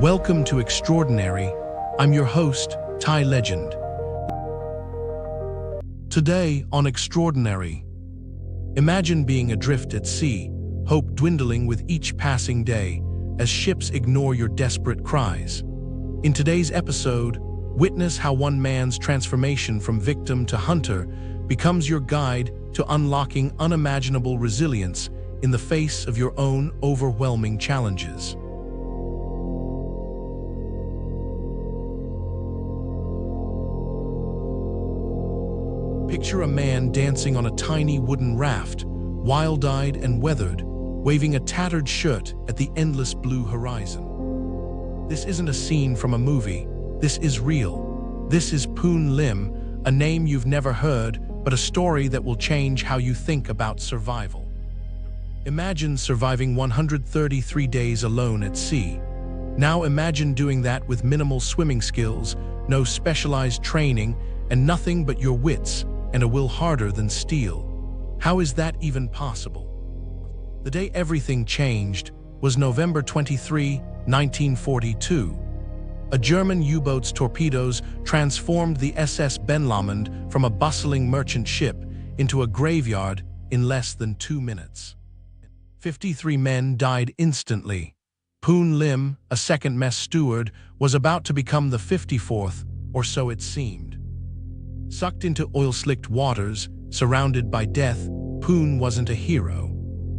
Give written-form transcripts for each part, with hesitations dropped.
Welcome to Extraordinary. I'm your host, Thai Legend. Today on Extraordinary, imagine being adrift at sea, hope dwindling with each passing day as ships ignore your desperate cries. In today's episode, witness how one man's transformation from victim to hunter becomes your guide to unlocking unimaginable resilience in the face of your own overwhelming challenges. Picture a man dancing on a tiny wooden raft, wild-eyed and weathered, waving a tattered shirt at the endless blue horizon. This isn't a scene from a movie. This is real. This is Poon Lim, a name you've never heard, but a story that will change how you think about survival. Imagine surviving 133 days alone at sea. Now imagine doing that with minimal swimming skills, no specialized training, and nothing but your wits and a will harder than steel. How is that even possible? The day everything changed was November 23, 1942. A German U-boat's torpedoes transformed the SS Benlamond from a bustling merchant ship into a graveyard in less than 2 minutes. 53 men died instantly. Poon Lim, a second mess steward, was about to become the 54th, or so it seemed. Sucked into oil-slicked waters, surrounded by death, Poon wasn't a hero.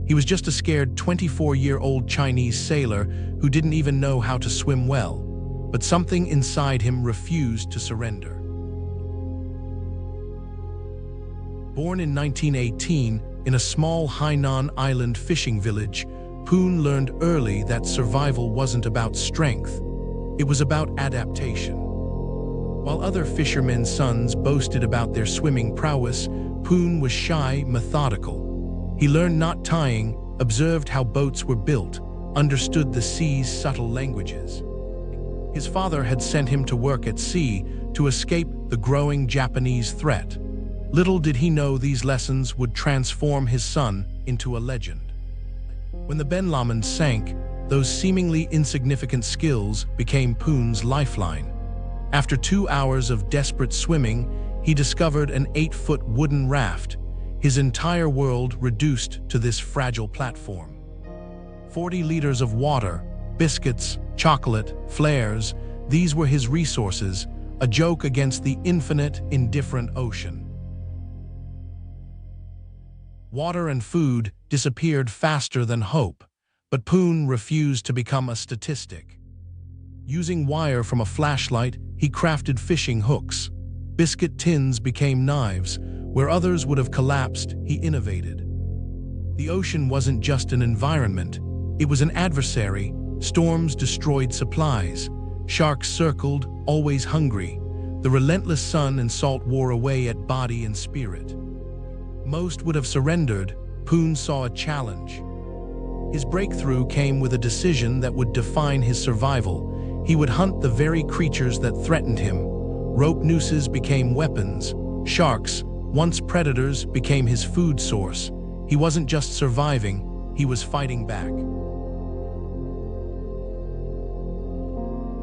He was just a scared 24-year-old Chinese sailor who didn't even know how to swim well, but something inside him refused to surrender. Born in 1918 in a small Hainan Island fishing village, Poon learned early that survival wasn't about strength. It was about adaptation. While other fishermen's sons boasted about their swimming prowess, Poon was shy, methodical. He learned knot tying, observed how boats were built, understood the sea's subtle languages. His father had sent him to work at sea to escape the growing Japanese threat. Little did he know these lessons would transform his son into a legend. When the Benlamond sank, those seemingly insignificant skills became Poon's lifeline. After 2 hours of desperate swimming, he discovered an 8-foot wooden raft, his entire world reduced to this fragile platform. 40 liters of water, biscuits, chocolate, flares, these were his resources, a joke against the infinite, indifferent ocean. Water and food disappeared faster than hope, but Poon refused to become a statistic. Using wire from a flashlight, he crafted fishing hooks. Biscuit tins became knives. Where others would have collapsed, he innovated. The ocean wasn't just an environment. It was an adversary. Storms destroyed supplies. Sharks circled, always hungry. The relentless sun and salt wore away at body and spirit. Most would have surrendered. Poon saw a challenge. His breakthrough came with a decision that would define his survival. He would hunt the very creatures that threatened him. Rope nooses became weapons. Sharks, once predators, became his food source. He wasn't just surviving, he was fighting back.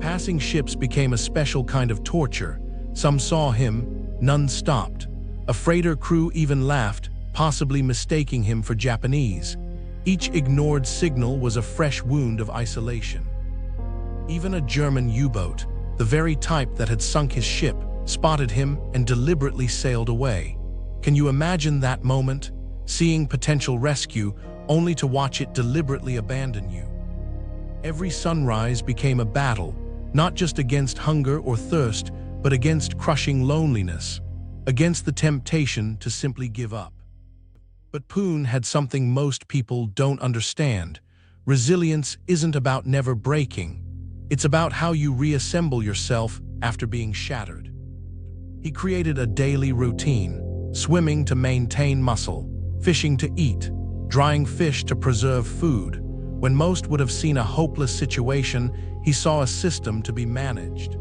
Passing ships became a special kind of torture. Some saw him, none stopped. A freighter crew even laughed, possibly mistaking him for Japanese. Each ignored signal was a fresh wound of isolation. Even a German U-boat, the very type that had sunk his ship, spotted him and deliberately sailed away. Can you imagine that moment? Seeing potential rescue, only to watch it deliberately abandon you. Every sunrise became a battle, not just against hunger or thirst, but against crushing loneliness, against the temptation to simply give up. But Poon had something most people don't understand. Resilience isn't about never breaking. It's about how you reassemble yourself after being shattered. He created a daily routine, swimming to maintain muscle, fishing to eat, drying fish to preserve food. When most would have seen a hopeless situation, he saw a system to be managed.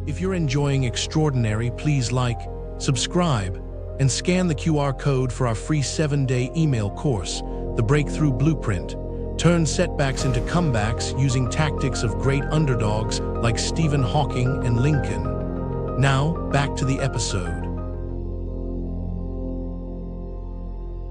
If you're enjoying Extraordinary, please like, subscribe, and scan the QR code for our free 7-day email course, The Breakthrough Blueprint. turned setbacks into comebacks using tactics of great underdogs like Stephen Hawking and Lincoln. Now, back to the episode.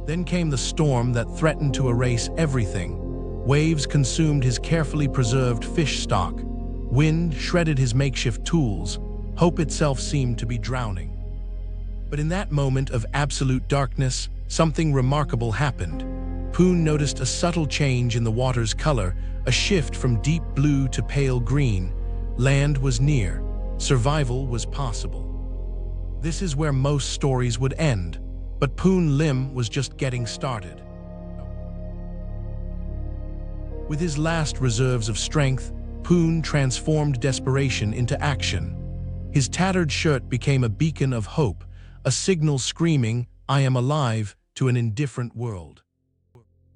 Then came the storm that threatened to erase everything. Waves consumed his carefully preserved fish stock. Wind shredded his makeshift tools. Hope itself seemed to be drowning. But in that moment of absolute darkness, something remarkable happened. Poon noticed a subtle change in the water's color, a shift from deep blue to pale green. Land was near. Survival was possible. This is where most stories would end, but Poon Lim was just getting started. With his last reserves of strength, Poon transformed desperation into action. His tattered shirt became a beacon of hope, a signal screaming, "I am alive," to an indifferent world.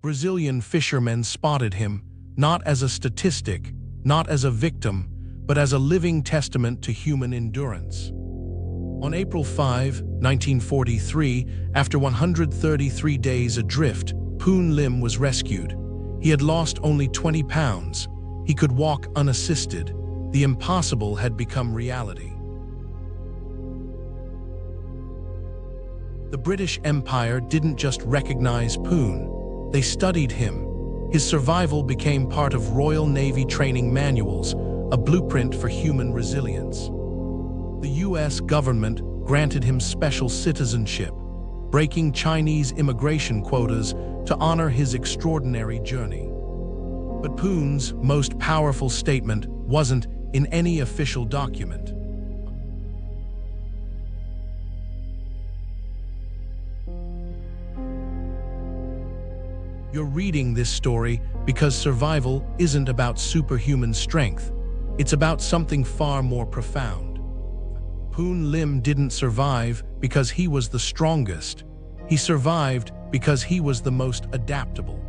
Brazilian fishermen spotted him, not as a statistic, not as a victim, but as a living testament to human endurance. On April 5, 1943, after 133 days adrift, Poon Lim was rescued. He had lost only 20 pounds. He could walk unassisted. The impossible had become reality. The British Empire didn't just recognize Poon. They studied him. His survival became part of Royal Navy training manuals, a blueprint for human resilience. The US government granted him special citizenship, breaking Chinese immigration quotas to honor his extraordinary journey. But Poon's most powerful statement wasn't in any official document. You're reading this story because survival isn't about superhuman strength. It's about something far more profound. Poon Lim didn't survive because he was the strongest. He survived because he was the most adaptable.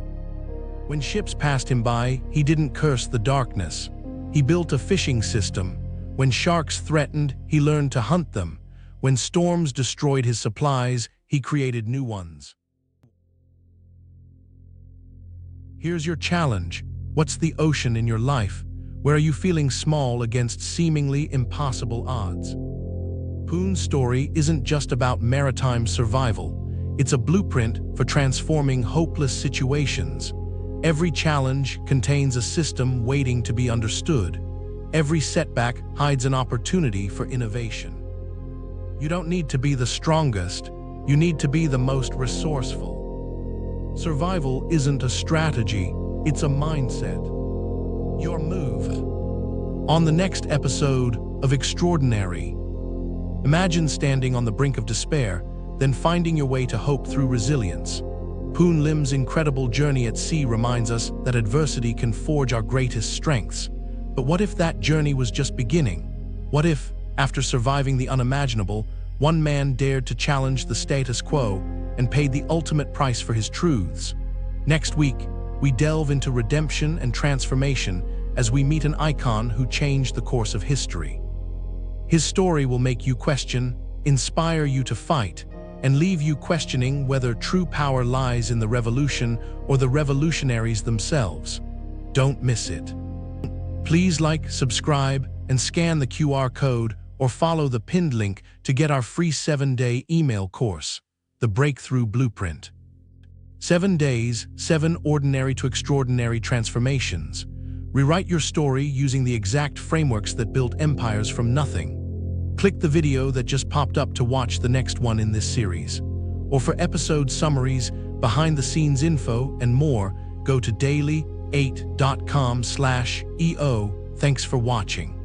When ships passed him by, he didn't curse the darkness. He built a fishing system. When sharks threatened, he learned to hunt them. When storms destroyed his supplies, he created new ones. Here's your challenge. What's the ocean in your life? Where are you feeling small against seemingly impossible odds? Poon's story isn't just about maritime survival. It's a blueprint for transforming hopeless situations. Every challenge contains a system waiting to be understood. Every setback hides an opportunity for innovation. You don't need to be the strongest. You need to be the most resourceful. Survival isn't a strategy, it's a mindset. Your move. On the next episode of Extraordinary, imagine standing on the brink of despair, then finding your way to hope through resilience. Poon Lim's incredible journey at sea reminds us that adversity can forge our greatest strengths. But what if that journey was just beginning? What if, after surviving the unimaginable, one man dared to challenge the status quo and paid the ultimate price for his truths? Next week, we delve into redemption and transformation as we meet an icon who changed the course of history. His story will make you question, inspire you to fight, and leave you questioning whether true power lies in the revolution or the revolutionaries themselves. Don't miss it. Please like, subscribe, and scan the QR code or follow the pinned link to get our free 7-day email course, The Breakthrough Blueprint. 7 days, 7 ordinary to extraordinary transformations. Rewrite your story using the exact frameworks that built empires from nothing. Click the video that just popped up to watch the next one in this series. Or for episode summaries, behind-the-scenes info, and more, go to daily8.com/EO. Thanks for watching.